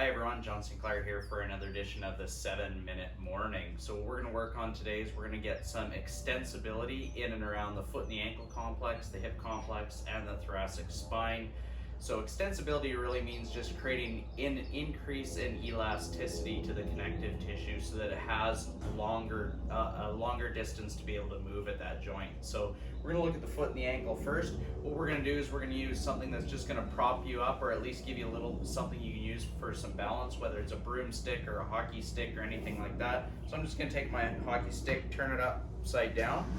Hi everyone, John Sinclair here for another edition of the 7-Minute Morning. So what we're going to work on today is we're going to get some extensibility in and around the foot and the ankle complex, the hip complex, and the thoracic spine. So extensibility really means just creating an increase in elasticity to the connective tissue so that it has a longer distance to be able to move at that joint. So we're going to look at the foot and the ankle first. What we're going to do is we're going to use something that's just going to prop you up, or at least give you a little something you can use for some balance, whether it's a broomstick or a hockey stick or anything like that. So I'm just going to take my hockey stick, turn it upside down.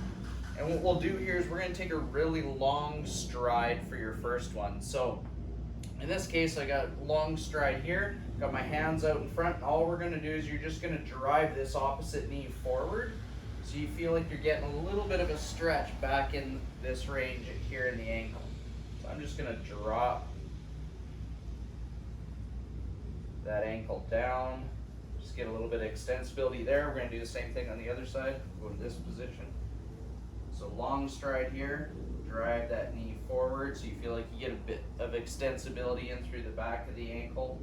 And what we'll do here is we're going to take a really long stride for your first one. So in this case, I got a long stride here, got my hands out in front, and all we're going to do is you're just going to drive this opposite knee forward so you feel like you're getting a little bit of a stretch back in this range here in the ankle. So I'm just going to drop that ankle down, just get a little bit of extensibility there. We're going to do the same thing on the other side, go to this position. So long stride here, drive that knee forward so you feel like you get a bit of extensibility in through the back of the ankle.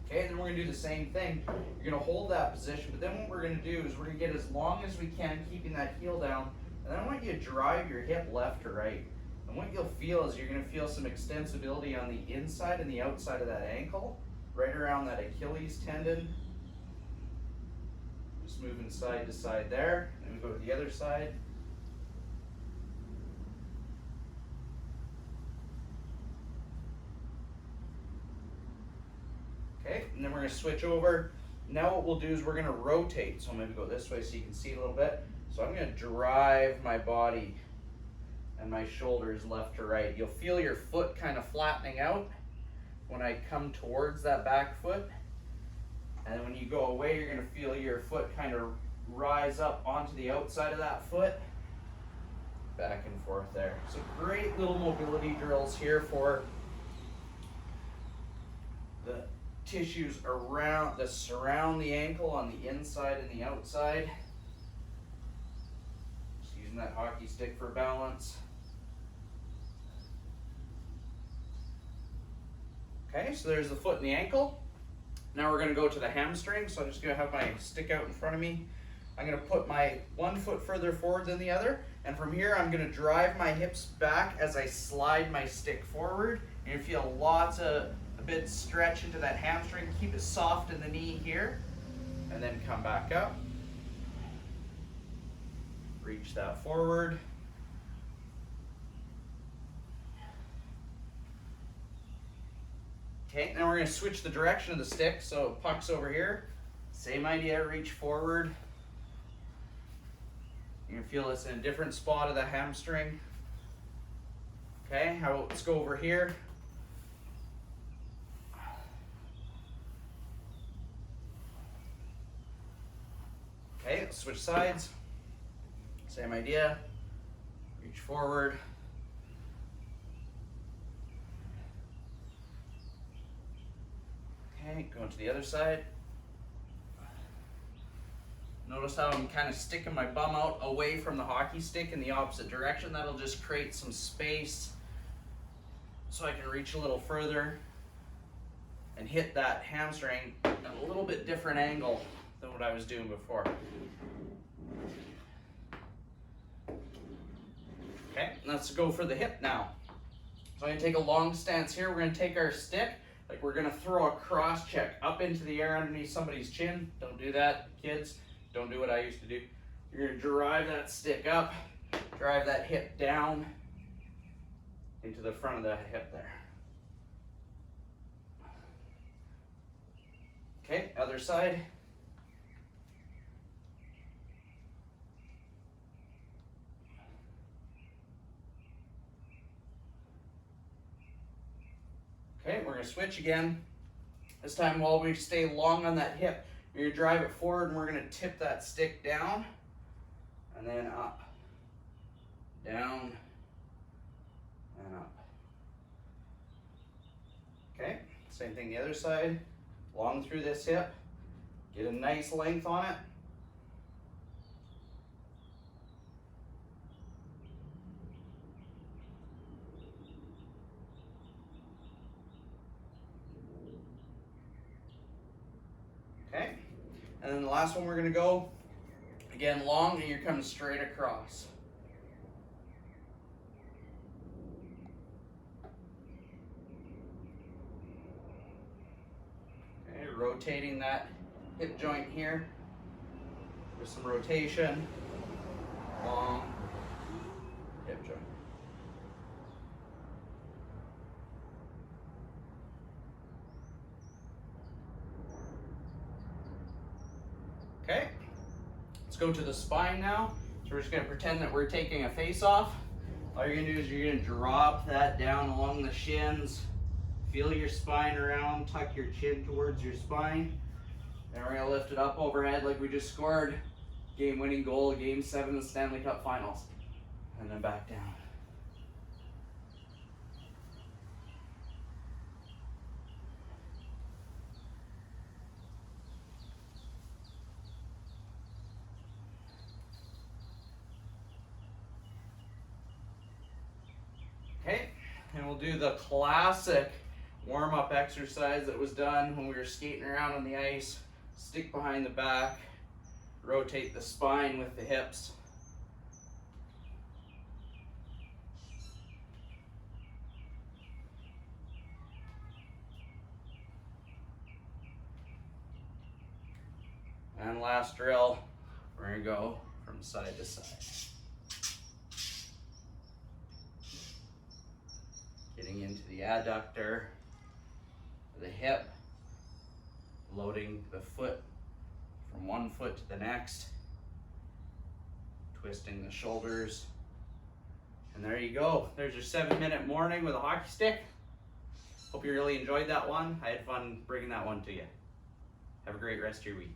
Okay, then we're going to do the same thing. You're going to hold that position, but then what we're going to do is we're going to get as long as we can, keeping that heel down, and then I want you to drive your hip left to right. And what you'll feel is you're going to feel some extensibility on the inside and the outside of that ankle, right around that Achilles tendon. Just moving side to side there, and we go to the other side. Okay, and then we're going to switch over. Now what we'll do is we're going to rotate. So I'm going to go this way so you can see a little bit. So I'm going to drive my body and my shoulders left to right. You'll feel your foot kind of flattening out when I come towards that back foot. And when you go away, you're going to feel your foot kind of rise up onto the outside of that foot. Back and forth there. So great little mobility drills here for the tissues around that surround the ankle on the inside and the outside. Just using that hockey stick for balance. Okay, so there's the foot and the ankle. Now we're going to go to the hamstring. So I'm just going to have my stick out in front of me. I'm going to put my one foot further forward than the other, and from here I'm going to drive my hips back as I slide my stick forward. And you feel lots of bit stretch into that hamstring. Keep it soft in the knee here, and then come back up. Reach that forward. Okay, now we're going to switch the direction of the stick. So puck's over here. Same idea, reach forward. You're going to feel this in a different spot of the hamstring. Okay, let's go over here. Okay, let's switch sides. Same idea. Reach forward. Okay, going to the other side. Notice how I'm kind of sticking my bum out away from the hockey stick in the opposite direction. That'll just create some space so I can reach a little further and hit that hamstring at a little bit different angle than what I was doing before. Okay, let's go for the hip now. So I'm going to take a long stance here. We're going to take our stick, like we're going to throw a cross check up into the air underneath somebody's chin. Don't do that, kids. Don't do what I used to do. You're going to drive that stick up, drive that hip down into the front of the hip there. Okay, other side. Okay, we're going to switch again. This time while we stay long on that hip, you're going to drive it forward and we're going to tip that stick down and then up, down, and up. Okay, same thing the other side. Long through this hip, get a nice length on it. And then the last one we're gonna go, again, long, and you're coming straight across. Okay, rotating that hip joint here with some rotation, long hip joint. Okay, let's go to the spine now. So we're just gonna pretend that we're taking a face off. All you're gonna do is you're gonna drop that down along the shins, feel your spine around, tuck your chin towards your spine. Then we're gonna lift it up overhead like we just scored. Game-winning goal, Game 7 of the Stanley Cup Finals. And then back down. Okay, and we'll do the classic warm-up exercise that was done when we were skating around on the ice. Stick behind the back, rotate the spine with the hips. And last drill, we're gonna go from side to side. Getting into the adductor, the hip, loading the foot from one foot to the next, twisting the shoulders. And there you go. There's your 7-minute morning with a hockey stick. Hope you really enjoyed that one. I had fun bringing that one to you. Have a great rest of your week.